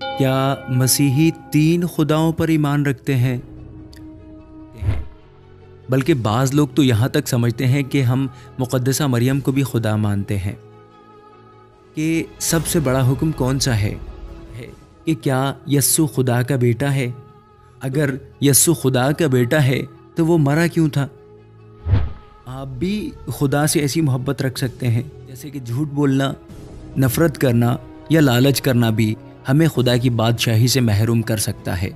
क्या मसीही 3 खुदाओं पर ईमान रखते हैं? बल्कि बाज़ लोग तो यहाँ तक समझते हैं कि हम मुक़द्दसा मरियम को भी खुदा मानते हैं। कि सबसे बड़ा हुक्म कौन सा है कि क्या यस्सु खुदा का बेटा है? अगर यस्सु खुदा का बेटा है तो वो मरा क्यों था? आप भी खुदा से ऐसी मोहब्बत रख सकते हैं जैसे कि झूठ बोलना, नफ़रत करना या लालच करना भी हमें खुदा की बादशाही से महरूम कर सकता है।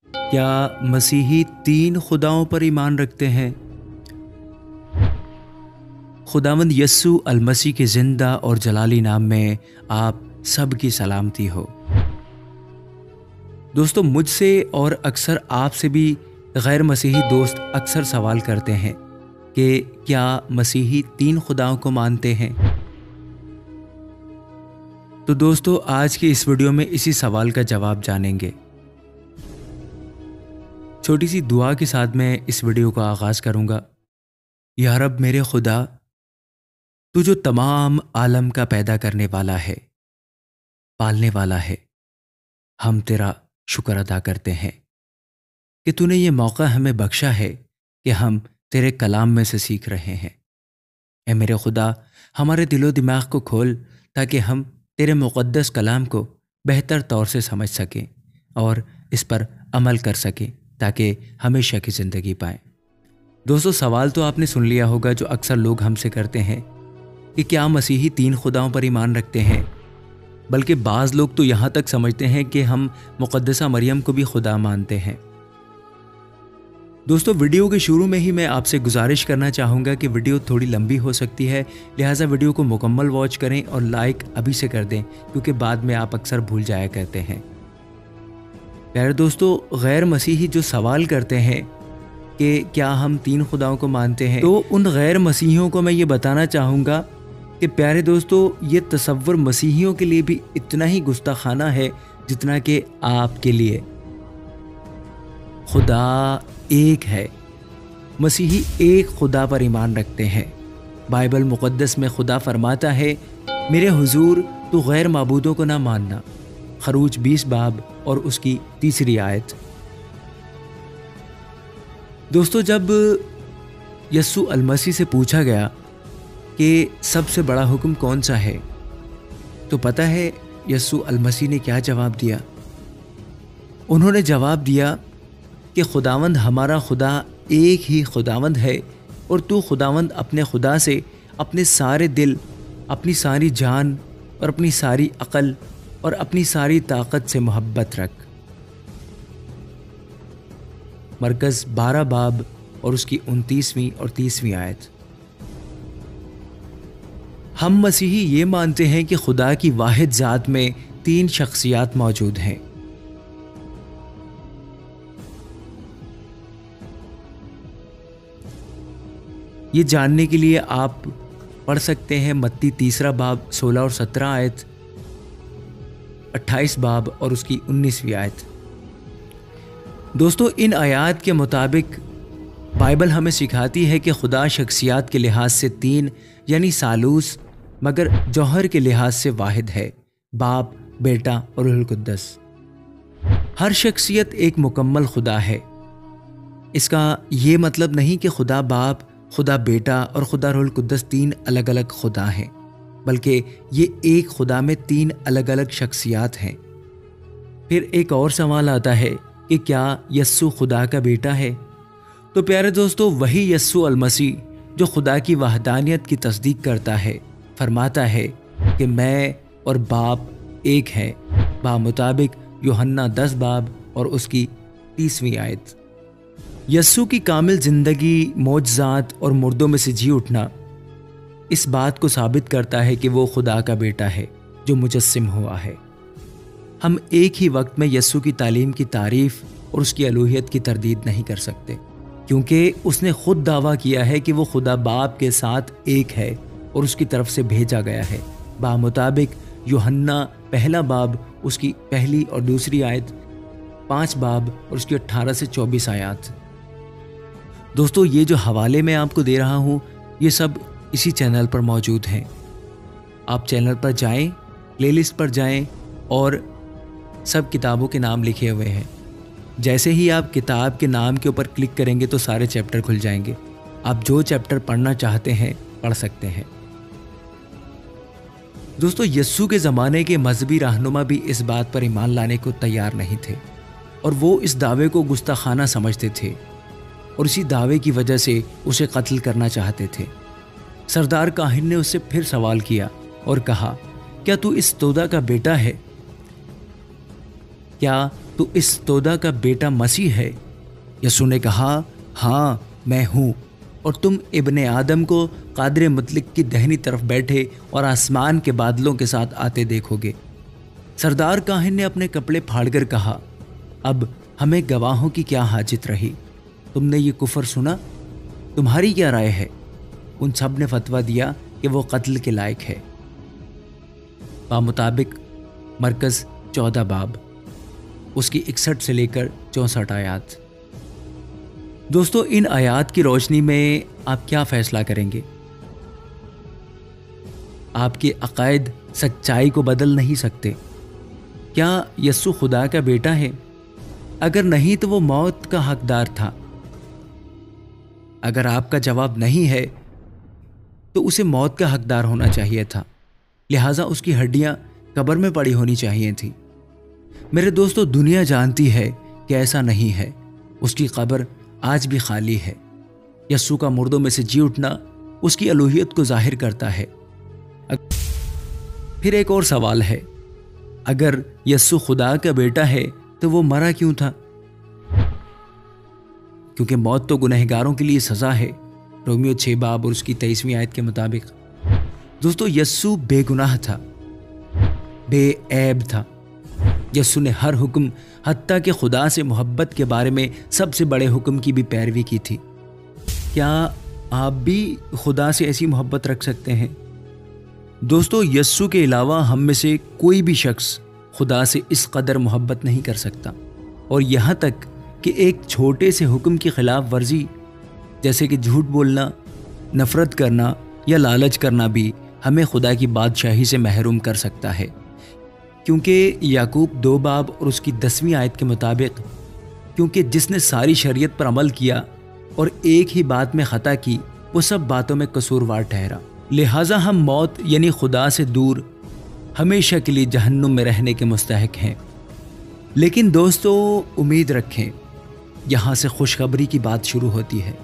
क्या मसीही 3 खुदाओं पर ईमान रखते हैं? खुदावंद यस्सु अल-मसीह के ज़िंदा और जलाली नाम में आप सबकी सलामती हो। दोस्तों, मुझसे और अक्सर आपसे भी गैर मसीही दोस्त अक्सर सवाल करते हैं कि क्या मसीही 3 खुदाओं को मानते हैं? तो दोस्तों, आज की इस वीडियो में इसी सवाल का जवाब जानेंगे। छोटी सी दुआ के साथ मैं इस वीडियो का आगाज़ करूँगा। या रब मेरे खुदा, तू जो तमाम आलम का पैदा करने वाला है, पालने वाला है, हम तेरा शुक्र अदा करते हैं कि तूने ये मौका हमें बख्शा है कि हम तेरे कलाम में से सीख रहे हैं। ऐ मेरे खुदा, हमारे दिलो दिमाग को खोल ताकि हम तेरे मुक़द्दस कलाम को बेहतर तौर से समझ सकें और इस पर अमल कर सकें ताकि हमेशा की ज़िंदगी पाएं। दोस्तों, सवाल तो आपने सुन लिया होगा जो अक्सर लोग हमसे करते हैं कि क्या मसीही 3 खुदाओं पर ईमान रखते हैं? बल्कि बाज़ लोग तो यहाँ तक समझते हैं कि हम मुक़द्दसा मरियम को भी खुदा मानते हैं। दोस्तों, वीडियो के शुरू में ही मैं आपसे गुजारिश करना चाहूँगा कि वीडियो थोड़ी लंबी हो सकती है, लिहाजा वीडियो को मुकम्मल वॉच करें और लाइक अभी से कर दें क्योंकि बाद में आप अक्सर भूल जाया करते हैं। प्यारे दोस्तों, गैर मसीही जो सवाल करते हैं कि क्या हम 3 खुदाओं को मानते हैं, तो उन गैर मसीहियों को मैं ये बताना चाहूँगा कि प्यारे दोस्तों, ये तसव्वुर मसीहियों के लिए भी इतना ही गुस्ताखाना है जितना कि आपके लिए। खुदा एक है। मसीही एक खुदा पर ईमान रखते हैं। बाइबल मुक़द्दस में खुदा फरमाता है, मेरे हुजूर तू गैर माबूदों को ना मानना। खरूज 20 बाब और उसकी 3री आयत। दोस्तों, जब यस्सु अल-मसीह से पूछा गया कि सबसे बड़ा हुक्म कौन सा है, तो पता है यस्सु अल-मसीह ने क्या जवाब दिया? उन्होंने जवाब दिया कि खुदावंद हमारा खुदा एक ही खुदावंद है और तू खुदावंद अपने खुदा से अपने सारे दिल, अपनी सारी जान और अपनी सारी अक़ल और अपनी सारी ताकत से मोहब्बत रख। मरकज़ 12 बाब और उसकी 29वीं और 30वीं आयत। हम मसीही ये मानते हैं कि खुदा की वाहिद ज़ात में 3 शख्सियात मौजूद हैं। ये जानने के लिए आप पढ़ सकते हैं मत्ती 3 बाब 16 और 17 आयत, 28 बाब और उसकी 19वीं आयत। दोस्तों, इन आयात के मुताबिक बाइबल हमें सिखाती है कि खुदा शख्सियात के लिहाज से 3 यानी सालूस, मगर जौहर के लिहाज से वाहिद है, बाप, बेटा और रूहुल कुद्दस। हर शख्सियत एक मुकम्मल खुदा है। इसका ये मतलब नहीं कि खुदा बाप, खुदा बेटा और खुदा रूहुल कुद्दस 3 अलग अलग खुदा हैं, बल्कि ये एक खुदा में 3 अलग अलग शख्सियात हैं। फिर एक और सवाल आता है कि क्या यस्सु खुदा का बेटा है? तो प्यारे दोस्तों, वही यस्सु अल-मसीह जो खुदा की वहदानियत की तस्दीक करता है, फरमाता है कि मैं और बाप एक है, बामुताबिक यूहन्ना 10 बाब और उसकी 30वीं आयत। यस्सु की कामिल ज़िंदगी, मौजज़ात और मुर्दों में से जी उठना इस बात को साबित करता है कि वो खुदा का बेटा है जो मुजस्सिम हुआ है। हम एक ही वक्त में यस्सु की तालीम की तारीफ़ और उसकी अलूहियत की तरदीद नहीं कर सकते, क्योंकि उसने खुद दावा किया है कि वो खुदा बाप के साथ एक है और उसकी तरफ से भेजा गया है, बामुताबिक यूहन्ना 1 बाब उसकी 1 और 2 आयत, 5 बाब और उसकी 18 से 24 आयत। दोस्तों, ये जो हवाले मैं आपको दे रहा हूँ, ये सब इसी चैनल पर मौजूद हैं। आप चैनल पर जाएं, प्लेलिस्ट पर जाएं और सब किताबों के नाम लिखे हुए हैं। जैसे ही आप किताब के नाम के ऊपर क्लिक करेंगे तो सारे चैप्टर खुल जाएंगे। आप जो चैप्टर पढ़ना चाहते हैं पढ़ सकते हैं। दोस्तों, यस्सु के ज़माने के मजहबी रहनुमा भी इस बात पर ईमान लाने को तैयार नहीं थे और वो इस दावे को गुस्ताखाना समझते थे और इसी दावे की वजह से उसे कत्ल करना चाहते थे। सरदार काहिन ने उससे फिर सवाल किया और कहा, क्या तू इस तोदा का बेटा है? क्या तू इस तोदा का बेटा मसीह है? यस्सु ने कहा, हाँ मैं हूँ, और तुम इब्ने आदम को कादिर मुतलक की दाहिनी तरफ बैठे और आसमान के बादलों के साथ आते देखोगे। सरदार काहिन ने अपने कपड़े फाड़कर कहा, अब हमें गवाहों की क्या हाजत रही? तुमने ये कुफर सुना, तुम्हारी क्या राय है? उन सब ने फतवा दिया कि वो कत्ल के लायक है। बामुताबिक मरकज़ 14 बाब, उसकी 61 से लेकर 64 आयात। दोस्तों, इन आयात की रोशनी में आप क्या फैसला करेंगे? आपके अकायद सच्चाई को बदल नहीं सकते। क्या यस्सु खुदा का बेटा है? अगर नहीं तो वो मौत का हकदार था। अगर आपका जवाब नहीं है तो उसे मौत का हकदार होना चाहिए था, लिहाजा उसकी हड्डियां कब्र में पड़ी होनी चाहिए थी। मेरे दोस्तों, दुनिया जानती है कि ऐसा नहीं है। उसकी कब्र आज भी खाली है। यस्सु का मुर्दों में से जी उठना उसकी अलूहियत को जाहिर करता है। फिर एक और सवाल है, अगर यस्सु खुदा का बेटा है तो वो मरा क्यों था? क्योंकि मौत तो गुनहगारों के लिए सजा है, रोमियो 6 बाब और उसकी 23वीं आयत के मुताबिक। दोस्तों, यस्सु बेगुनाह था, बेऐब था। यस्सु ने हर हुक्म, हत्ता कि खुदा से मोहब्बत के बारे में सबसे बड़े हुक्म की भी पैरवी की थी। क्या आप भी खुदा से ऐसी मोहब्बत रख सकते हैं? दोस्तों, यस्सु के अलावा हम में से कोई भी शख्स खुदा से इस कदर मोहब्बत नहीं कर सकता, और यहाँ तक कि एक छोटे से हुक्म की खिलाफ वर्जी जैसे कि झूठ बोलना, नफरत करना या लालच करना भी हमें खुदा की बादशाही से महरूम कर सकता है। क्योंकि याकूब 2 बाब और उसकी 10वीं आयत के मुताबिक, क्योंकि जिसने सारी शरीयत पर अमल किया और एक ही बात में खता की, वो सब बातों में कसूरवार ठहरा। लिहाजा हम मौत यानी खुदा से दूर हमेशा के लिए जहन्नुम में रहने के मुस्तहक हैं। लेकिन दोस्तों, उम्मीद रखें, यहाँ से खुशखबरी की बात शुरू होती है।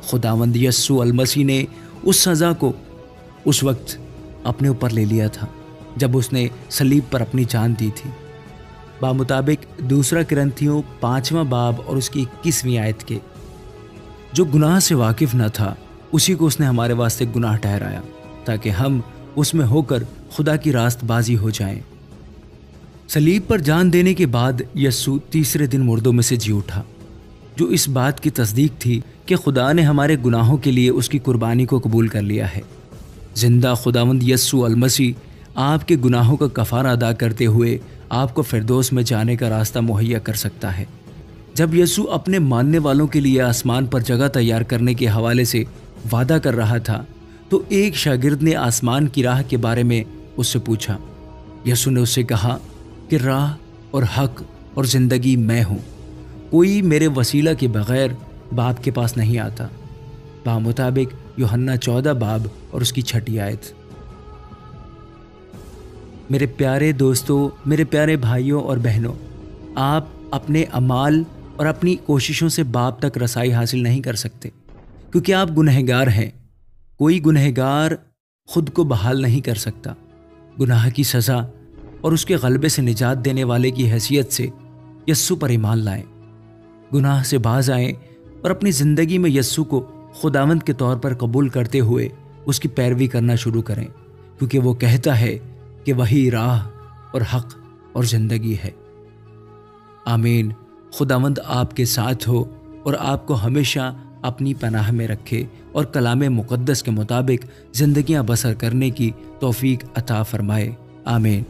खुदावंद यस्सु अल मसीह ने उस सज़ा को उस वक्त अपने ऊपर ले लिया था जब उसने सलीब पर अपनी जान दी थी। बामुताबिक 2 कुरिन्थियों 5वां बाब और उसकी 21वीं आयत के, जो गुनाह से वाकिफ न था उसी को उसने हमारे वास्ते गुनाह ठहराया ताकि हम उसमें होकर खुदा की रास्तबाजी हो जाएं। सलीब पर जान देने के बाद यस्सु तीसरे दिन मुर्दों में से जी उठा, जो इस बात की तस्दीक थी कि खुदा ने हमारे गुनाहों के लिए उसकी कुर्बानी को कबूल कर लिया है। जिंदा खुदावंद यस्सु अल मसीह आपके गुनाहों का कफ़ारा अदा करते हुए आपको फिरदौस में जाने का रास्ता मुहैया कर सकता है। जब यस्सु अपने मानने वालों के लिए आसमान पर जगह तैयार करने के हवाले से वादा कर रहा था, तो एक शागिर्द ने आसमान की राह के बारे में उससे पूछा। यस्सु ने उससे कहा कि राह और हक और ज़िंदगी मैं हूँ, कोई मेरे वसीला के बग़ैर बाप के पास नहीं आता। बामुताबिक यूहन्ना 14 बाब और उसकी 6 आयत। मेरे प्यारे दोस्तों, मेरे प्यारे भाइयों और बहनों, आप अपने अमाल और अपनी कोशिशों से बाप तक रसाई हासिल नहीं कर सकते, क्योंकि आप गुनहगार हैं। कोई गुनहगार खुद को बहाल नहीं कर सकता। गुनाह की सज़ा और उसके गलबे से निजात देने वाले की हैसियत से यस्सु पर ईमान लाएं, गुनाह से बाज आएं और अपनी ज़िंदगी में यस्सु को खुदावंद के तौर पर कबूल करते हुए उसकी पैरवी करना शुरू करें, क्योंकि वो कहता है कि वही राह और हक और ज़िंदगी है। आमीन। खुदावंद आपके साथ हो और आपको हमेशा अपनी पनाह में रखे और कलामे मुक़द्दस के मुताबिक ज़िंदगियाँ बसर करने की तौफीक अता फरमाए। आमीन।